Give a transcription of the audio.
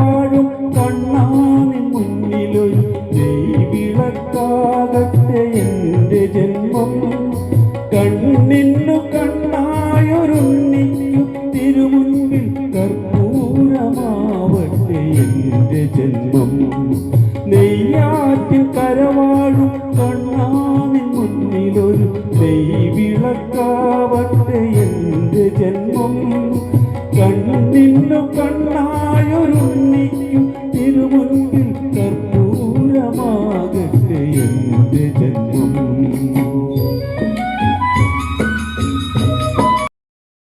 കരവാഴും കണ്ണാനിൻ മുന്നിലൊരു നെയ്വിളക്കാകട്ടെ എൻ്റെ ജന്മം. കണ്ണിന്നു കണ്ണായൊരുണ്ണിക്കു തിരുമുൻപിൽ കർപ്പൂരമാവട്ടെ എൻ്റെ ജന്മം. നെയ്യാറ്റിൽ കരവാഴും കണ്ണാനിൻ മുന്നിലൊരു നെയ്വിളക്കാവട്ടെ എൻ്റെ ജന്മം. കണ്ണിന്നു കണ്ണായൊരുണ്ണിക്കു തിരുമുൻപിൽ കർപ്പൂരമാകട്ടെ എൻ്റെ ജന്മം.